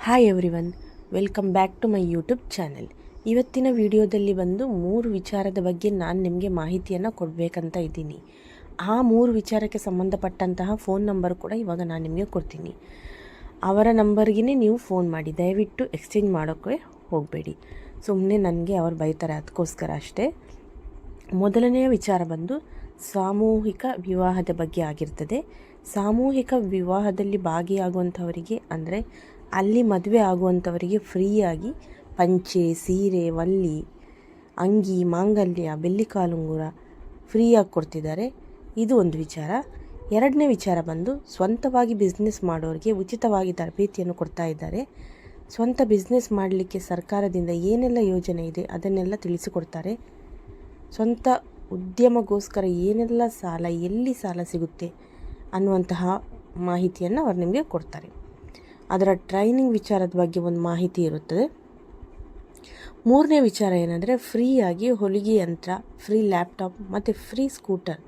Hi everyone, welcome back to my YouTube channel. ಇವತ್ತಿನ ವಿಡಿಯೋದಲ್ಲಿ ಬಂದು 3 ವಿಚಾರದ ಬಗ್ಗೆ ನಾನು ನಿಮಗೆ ಮಾಹಿತಿಯನ್ನು ಕೊಡಬೇಕಂತ ಇದ್ದೀನಿ. ಆ 3 ವಿಚಾರಕ್ಕೆ ಸಂಬಂಧಪಟ್ಟಂತಹ ಫೋನ್ ನಂಬರ್ ಕೂಡ ಇವಾಗ ನಾನು ನಿಮಗೆ ಕೊಡ್ತೀನಿ. ಅವರ ನಂಬರ್ಗೆ ನೀವು ಫೋನ್ ಮಾಡಿ, ದಯವಿಟ್ಟು ಎಕ್ಸ್ಚೇಂಜ್ ಮಾಡೋಕ್ಕೆ ಹೋಗಬೇಡಿ. ಸುಮ್ಮನೆ ನನಗೆ ಅವ್ರು ಬೈತಾರೆ, ಅದಕ್ಕೋಸ್ಕರ ಅಷ್ಟೇ. ಮೊದಲನೆಯ ವಿಚಾರ ಬಂದು ಸಾಮೂಹಿಕ ವಿವಾಹದ ಬಗ್ಗೆ ಆಗಿರ್ತದೆ. ಸಾಮೂಹಿಕ ವಿವಾಹದಲ್ಲಿ ಭಾಗಿಯಾಗುವಂಥವರಿಗೆ ಅಂದರೆ ಅಲ್ಲಿ ಮದುವೆ ಆಗುವಂಥವರಿಗೆ ಫ್ರೀಯಾಗಿ ಪಂಚೆ, ಸೀರೆ, ವಲ್ಲಿ, ಅಂಗಿ, ಮಾಂಗಲ್ಯ, ಬೆಳ್ಳಿ ಕಾಲುಂಗುರ ಫ್ರೀಯಾಗಿ ಕೊಡ್ತಿದ್ದಾರೆ. ಇದು ಒಂದು ವಿಚಾರ. ಎರಡನೇ ವಿಚಾರ ಬಂದು ಸ್ವಂತವಾಗಿ ಬಿಸ್ನೆಸ್ ಮಾಡೋರಿಗೆ ಉಚಿತವಾಗಿ ತರಬೇತಿಯನ್ನು ಕೊಡ್ತಾ ಇದ್ದಾರೆ. ಸ್ವಂತ ಬಿಸ್ನೆಸ್ ಮಾಡಲಿಕ್ಕೆ ಸರ್ಕಾರದಿಂದ ಏನೆಲ್ಲ ಯೋಜನೆ ಇದೆ ಅದನ್ನೆಲ್ಲ ತಿಳಿಸಿಕೊಡ್ತಾರೆ. ಸ್ವಂತ ಉದ್ಯಮಗೋಸ್ಕರ ಏನೆಲ್ಲ ಸಾಲ, ಎಲ್ಲಿ ಸಾಲ ಸಿಗುತ್ತೆ ಅನ್ನುವಂತಹ ಮಾಹಿತಿಯನ್ನು ಅವರು ನಿಮಗೆ ಕೊಡ್ತಾರೆ. ಅದರ ಟ್ರೈನಿಂಗ್ ವಿಚಾರದ ಬಗ್ಗೆ ಒಂದು ಮಾಹಿತಿ ಇರುತ್ತದೆ. ಮೂರನೇ ವಿಚಾರ ಏನಂದರೆ ಫ್ರೀಯಾಗಿ ಹೊಲಿಗೆ ಯಂತ್ರ, ಫ್ರೀ ಲ್ಯಾಪ್ಟಾಪ್ ಮತ್ತು ಫ್ರೀ ಸ್ಕೂಟರ್,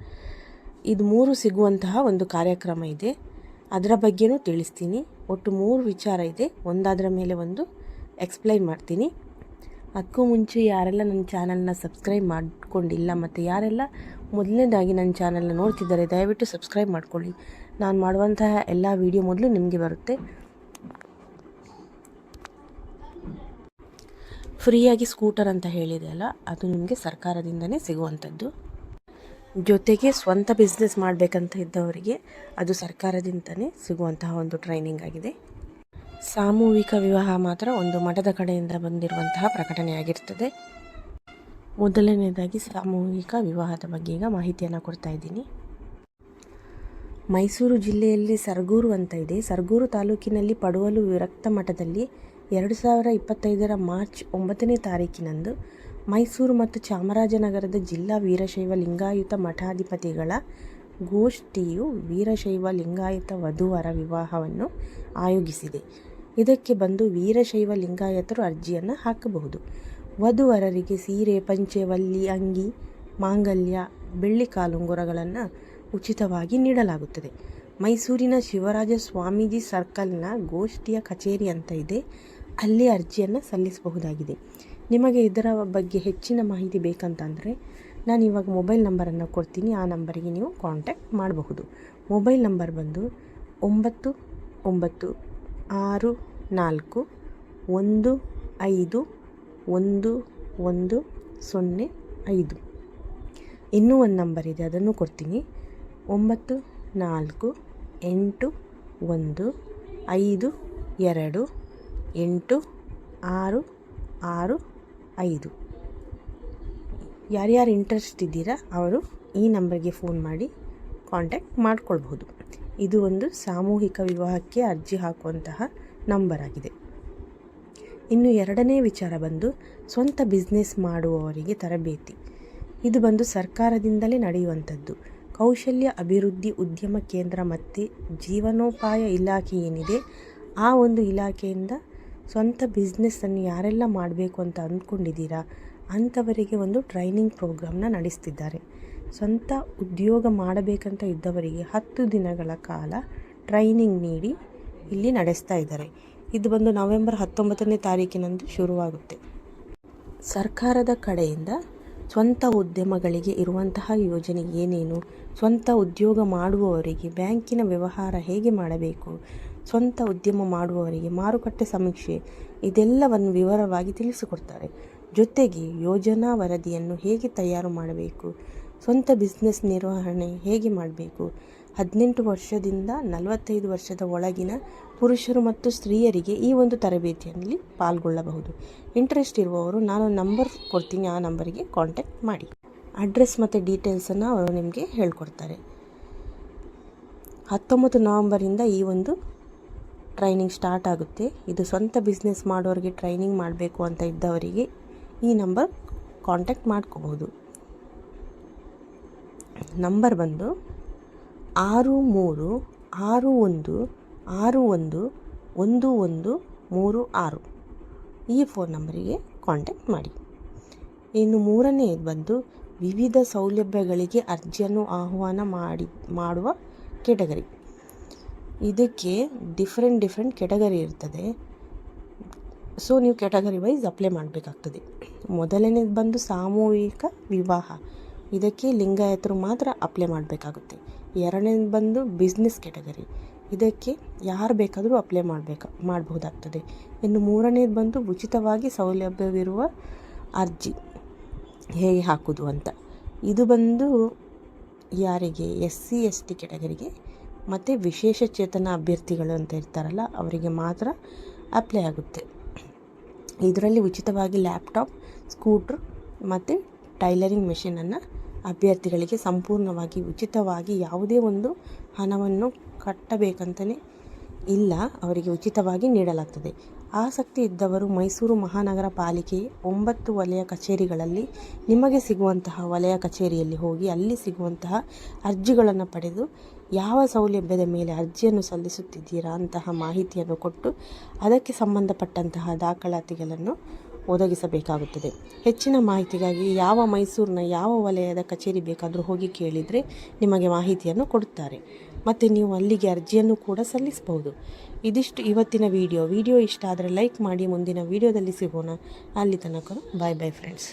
ಇದು 3 ಸಿಗುವಂತಹ ಒಂದು ಕಾರ್ಯಕ್ರಮ ಇದೆ. ಅದರ ಬಗ್ಗೆನೂ ತಿಳಿಸ್ತೀನಿ. ಒಟ್ಟು 3 ವಿಚಾರ ಇದೆ, ಒಂದಾದರ ಮೇಲೆ ಒಂದು ಎಕ್ಸ್ಪ್ಲೈನ್ ಮಾಡ್ತೀನಿ. ಅದಕ್ಕೂ ಮುಂಚೆ ಯಾರೆಲ್ಲ ನನ್ನ ಚಾನಲ್ನ ಸಬ್ಸ್ಕ್ರೈಬ್ ಮಾಡಿಕೊಂಡಿಲ್ಲ ಮತ್ತು ಯಾರೆಲ್ಲ ಮೊದಲನೇದಾಗಿ ನನ್ನ ಚಾನಲ್ನ ನೋಡ್ತಿದ್ದಾರೆ ದಯವಿಟ್ಟು ಸಬ್ಸ್ಕ್ರೈಬ್ ಮಾಡ್ಕೊಳ್ಳಿ. ನಾನು ಮಾಡುವಂತಹ ಎಲ್ಲ ವಿಡಿಯೋ ಮೊದಲು ನಿಮಗೆ ಬರುತ್ತೆ. ಫ್ರೀಯಾಗಿ ಸ್ಕೂಟರ್ ಅಂತ ಹೇಳಿದೆ ಅಲ್ಲ, ಅದು ನಿಮಗೆ ಸರ್ಕಾರದಿಂದನೇ ಸಿಗುವಂಥದ್ದು. ಜೊತೆಗೆ ಸ್ವಂತ ಬಿಸ್ನೆಸ್ ಮಾಡಬೇಕಂತ ಇದ್ದವರಿಗೆ ಅದು ಸರ್ಕಾರದಿಂದನೇ ಸಿಗುವಂತಹ ಒಂದು ಟ್ರೈನಿಂಗ್ ಆಗಿದೆ. ಸಾಮೂಹಿಕ ವಿವಾಹ ಮಾತ್ರ ಒಂದು ಮಠದ ಕಡೆಯಿಂದ ಬಂದಿರುವಂತಹ ಪ್ರಕಟಣೆಯಾಗಿರ್ತದೆ. ಮೊದಲನೇದಾಗಿ ಸಾಮೂಹಿಕ ವಿವಾಹದ ಬಗ್ಗೆ ಈಗ ಮಾಹಿತಿಯನ್ನು ಕೊಡ್ತಾ ಇದ್ದೀನಿ. ಮೈಸೂರು ಜಿಲ್ಲೆಯಲ್ಲಿ ಸರಗೂರು ಅಂತ ಇದೆ. ಸರಗೂರು ತಾಲೂಕಿನಲ್ಲಿ ಪಡುವಲು ವಿರಕ್ತ ಮಠದಲ್ಲಿ 2025 ಮಾರ್ಚ್ 9ನೇ ತಾರೀಕಿನಂದು ಮೈಸೂರು ಮತ್ತು ಚಾಮರಾಜನಗರದ ಜಿಲ್ಲಾ ವೀರಶೈವ ಲಿಂಗಾಯತ ಮಠಾಧಿಪತಿಗಳ ಗೋಷ್ಠಿಯು ವೀರಶೈವ ಲಿಂಗಾಯತ ವಧುವರ ವಿವಾಹವನ್ನು ಆಯೋಜಿಸಿದೆ. ಇದಕ್ಕೆ ಬಂದು ವೀರಶೈವ ಲಿಂಗಾಯತರು ಅರ್ಜಿಯನ್ನು ಹಾಕಬಹುದು. ವಧುವರರಿಗೆ ಸೀರೆ, ಪಂಚೆ, ವಲ್ಲಿ, ಅಂಗಿ, ಮಾಂಗಲ್ಯ, ಬೆಳ್ಳಿ ಕಾಲುಂಗುರಗಳನ್ನು ಉಚಿತವಾಗಿ ನೀಡಲಾಗುತ್ತದೆ. ಮೈಸೂರಿನ ಶಿವರಾಜ ಸ್ವಾಮೀಜಿ ಸರ್ಕಲ್ನ ಗೋಷ್ಠಿಯ ಕಚೇರಿ ಅಂತ ಇದೆ, ಅಲ್ಲಿ ಅರ್ಜಿಯನ್ನು ಸಲ್ಲಿಸಬಹುದಾಗಿದೆ. ನಿಮಗೆ ಇದರ ಬಗ್ಗೆ ಹೆಚ್ಚಿನ ಮಾಹಿತಿ ಬೇಕಂತಂದರೆ ನಾನು ಇವಾಗ ಮೊಬೈಲ್ ನಂಬರನ್ನು ಕೊಡ್ತೀನಿ, ಆ ನಂಬರಿಗೆ ನೀವು ಕಾಂಟ್ಯಾಕ್ಟ್ ಮಾಡಬಹುದು. ಮೊಬೈಲ್ ನಂಬರ್ ಬಂದು 9964151105. ಇನ್ನೂ ಒಂದು ನಂಬರ್ ಇದೆ, ಅದನ್ನು ಕೊಡ್ತೀನಿ. 9481528665. ಯಾರ್ಯಾರು ಇಂಟ್ರೆಸ್ಟ್ ಇದ್ದೀರಾ ಅವರು ಈ ನಂಬರ್ಗೆ ಫೋನ್ ಮಾಡಿ ಕಾಂಟ್ಯಾಕ್ಟ್ ಮಾಡಿಕೊಳ್ಬಹುದು. ಇದು ಒಂದು ಸಾಮೂಹಿಕ ವಿವಾಹಕ್ಕೆ ಅರ್ಜಿ ಹಾಕುವಂತಹ ನಂಬರ್ ಆಗಿದೆ. ಇನ್ನು ಎರಡನೇ ವಿಚಾರ ಬಂದು ಸ್ವಂತ ಬಿಸ್ನೆಸ್ ಮಾಡುವವರಿಗೆ ತರಬೇತಿ. ಇದು ಬಂದು ಸರ್ಕಾರದಿಂದಲೇ ನಡೆಯುವಂಥದ್ದು. ಕೌಶಲ್ಯ ಅಭಿವೃದ್ಧಿ ಉದ್ಯಮ ಕೇಂದ್ರ ಮತ್ತು ಜೀವನೋಪಾಯ ಇಲಾಖೆ ಏನಿದೆ, ಆ ಒಂದು ಇಲಾಖೆಯಿಂದ ಸ್ವಂತ ಬಿಸ್ನೆಸ್ಸನ್ನು ಯಾರೆಲ್ಲ ಮಾಡಬೇಕು ಅಂತ ಅಂದ್ಕೊಂಡಿದ್ದೀರಾ ಅಂಥವರಿಗೆ ಒಂದು ಟ್ರೈನಿಂಗ್ ಪ್ರೋಗ್ರಾಮ್ನ ನಡೆಸ್ತಿದ್ದಾರೆ. ಸ್ವಂತ ಉದ್ಯೋಗ ಮಾಡಬೇಕಂತ ಇದ್ದವರಿಗೆ 10 ದಿನಗಳ ಕಾಲ ಟ್ರೈನಿಂಗ್ ನೀಡಿ ಇಲ್ಲಿ ನಡೆಸ್ತಾ ಇದ್ದಾರೆ. ಇದು ಬಂದು ನವೆಂಬರ್ 19ನೇ ತಾರೀಕಿನಂದು ಶುರುವಾಗುತ್ತೆ. ಸರ್ಕಾರದ ಕಡೆಯಿಂದ ಸ್ವಂತ ಉದ್ಯಮಗಳಿಗೆ ಇರುವಂತಹ ಯೋಜನೆ ಏನೇನು, ಸ್ವಂತ ಉದ್ಯೋಗ ಮಾಡುವವರಿಗೆ ಬ್ಯಾಂಕಿನ ವ್ಯವಹಾರ ಹೇಗೆ ಮಾಡಬೇಕು, ಸ್ವಂತ ಉದ್ಯಮ ಮಾಡುವವರಿಗೆ ಮಾರುಕಟ್ಟೆ ಸಮೀಕ್ಷೆ, ಇದೆಲ್ಲವನ್ನು ವಿವರವಾಗಿ ತಿಳಿಸಿಕೊಡ್ತಾರೆ. ಜೊತೆಗೆ ಯೋಜನಾ ವರದಿಯನ್ನು ಹೇಗೆ ತಯಾರು ಮಾಡಬೇಕು, ಸ್ವಂತ ಬಿಸ್ನೆಸ್ ನಿರ್ವಹಣೆ ಹೇಗೆ ಮಾಡಬೇಕು, 18 ವರ್ಷದಿಂದ 45 ವರ್ಷದ ಒಳಗಿನ ಪುರುಷರು ಮತ್ತು ಸ್ತ್ರೀಯರಿಗೆ ಈ ಒಂದು ತರಬೇತಿಯಲ್ಲಿ ಪಾಲ್ಗೊಳ್ಳಬಹುದು. ಇಂಟ್ರೆಸ್ಟ್ ಇರುವವರು ನಾನು ನಂಬರ್ ಕೊಡ್ತೀನಿ, ಆ ನಂಬರಿಗೆ ಕಾಂಟ್ಯಾಕ್ಟ್ ಮಾಡಿ. ಅಡ್ರೆಸ್ ಮತ್ತು ಡೀಟೇಲ್ಸನ್ನು ಅವರು ನಿಮಗೆ ಹೇಳ್ಕೊಡ್ತಾರೆ. 19 ನವಂಬರಿಂದ ಈ ಒಂದು ಟ್ರೈನಿಂಗ್ ಸ್ಟಾರ್ಟ್ ಆಗುತ್ತೆ. ಇದು ಸ್ವಂತ ಬಿಸ್ನೆಸ್ ಮಾಡೋರಿಗೆ ಟ್ರೈನಿಂಗ್ ಮಾಡಬೇಕು ಅಂತ ಇದ್ದವರಿಗೆ ಈ ನಂಬರ್ ಕಾಂಟ್ಯಾಕ್ಟ್ ಮಾಡ್ಕೋಬಹುದು. ನಂಬರ್ ಬಂದು 6361611136. ಈ ಫೋನ್ ನಂಬರಿಗೆ ಕಾಂಟ್ಯಾಕ್ಟ್ ಮಾಡಿ. ಇನ್ನು ಮೂರನೇ ಬಂದು ವಿವಿಧ ಸೌಲಭ್ಯಗಳಿಗೆ ಅರ್ಜಿಯನ್ನು ಆಹ್ವಾನ ಮಾಡುವ ಕೆಟಗರಿ. ಇದಕ್ಕೆ ಡಿಫ್ರೆಂಟ್ ಕೆಟಗರಿ ಇರ್ತದೆ. ಸೊ ನೀವು ಕ್ಯಾಟಗರಿ ವೈಸ್ ಅಪ್ಲೈ ಮಾಡಬೇಕಾಗ್ತದೆ. ಮೊದಲನೇದು ಬಂದು ಸಾಮೂಹಿಕ ವಿವಾಹ, ಇದಕ್ಕೆ ಲಿಂಗಾಯತರು ಮಾತ್ರ ಅಪ್ಲೈ ಮಾಡಬೇಕಾಗುತ್ತೆ. ಎರಡನೇದು ಬಂದು ಬಿಸ್ನೆಸ್ ಕ್ಯಾಟಗರಿ, ಇದಕ್ಕೆ ಯಾರು ಬೇಕಾದರೂ ಅಪ್ಲೈ ಮಾಡಬಹುದಾಗ್ತದೆ. ಇನ್ನು ಮೂರನೇದು ಬಂದು ಉಚಿತವಾಗಿ ಸೌಲಭ್ಯವಿರುವ ಅರ್ಜಿ ಹೇಗೆ ಹಾಕೋದು ಅಂತ. ಇದು ಬಂದು ಯಾರಿಗೆ SC ST ಕ್ಯಾಟಗರಿಗೆ ಮತ್ತು ವಿಶೇಷ ಚೇತನ ಅಭ್ಯರ್ಥಿಗಳು ಅಂತ ಇರ್ತಾರಲ್ಲ ಅವರಿಗೆ ಮಾತ್ರ ಅಪ್ಲೈ ಆಗುತ್ತೆ. ಇದರಲ್ಲಿ ಉಚಿತವಾಗಿ ಲ್ಯಾಪ್ಟಾಪ್, ಸ್ಕೂಟ್ರ್ ಮತ್ತು ಟೈಲರಿಂಗ್ ಮೆಷಿನನ್ನು ಅಭ್ಯರ್ಥಿಗಳಿಗೆ ಸಂಪೂರ್ಣವಾಗಿ ಉಚಿತವಾಗಿ ಯಾವುದೇ ಒಂದು ಹಣವನ್ನು ಕಟ್ಟಬೇಕಂತಲೇ ಇಲ್ಲ, ಅವರಿಗೆ ಉಚಿತವಾಗಿ ನೀಡಲಾಗ್ತದೆ. ಆಸಕ್ತಿ ಇದ್ದವರು ಮೈಸೂರು ಮಹಾನಗರ ಪಾಲಿಕೆಯ 9 ವಲಯ ಕಚೇರಿಗಳಲ್ಲಿ ನಿಮಗೆ ಸಿಗುವಂತಹ ವಲಯ ಕಚೇರಿಯಲ್ಲಿ ಹೋಗಿ ಅಲ್ಲಿ ಸಿಗುವಂತಹ ಅರ್ಜಿಗಳನ್ನು ಪಡೆದು ಯಾವ ಸೌಲಭ್ಯದ ಮೇಲೆ ಅರ್ಜಿಯನ್ನು ಸಲ್ಲಿಸುತ್ತಿದ್ದೀರಾ ಅಂತಹ ಮಾಹಿತಿಯನ್ನು ಕೊಟ್ಟು ಅದಕ್ಕೆ ಸಂಬಂಧಪಟ್ಟಂತಹ ದಾಖಲಾತಿಗಳನ್ನು ಒದಗಿಸಬೇಕಾಗುತ್ತದೆ. ಹೆಚ್ಚಿನ ಮಾಹಿತಿಗಾಗಿ ಮೈಸೂರಿನ ಯಾವ ವಲಯದ ಕಚೇರಿ ಬೇಕಾದರೂ ಹೋಗಿ ಕೇಳಿದರೆ ನಿಮಗೆ ಮಾಹಿತಿಯನ್ನು ಕೊಡುತ್ತಾರೆ ಮತ್ತು ನೀವು ಅಲ್ಲಿಗೆ ಅರ್ಜಿಯನ್ನು ಕೂಡ ಸಲ್ಲಿಸಬಹುದು. ಇದಿಷ್ಟು ಇವತ್ತಿನ ವಿಡಿಯೋ ಇಷ್ಟ ಆದರೆ ಲೈಕ್ ಮಾಡಿ. ಮುಂದಿನ ವಿಡಿಯೋದಲ್ಲಿ ಸಿಗೋಣ. ಅಲ್ಲಿ ತನಕ ಬಾಯ್ ಫ್ರೆಂಡ್ಸ್.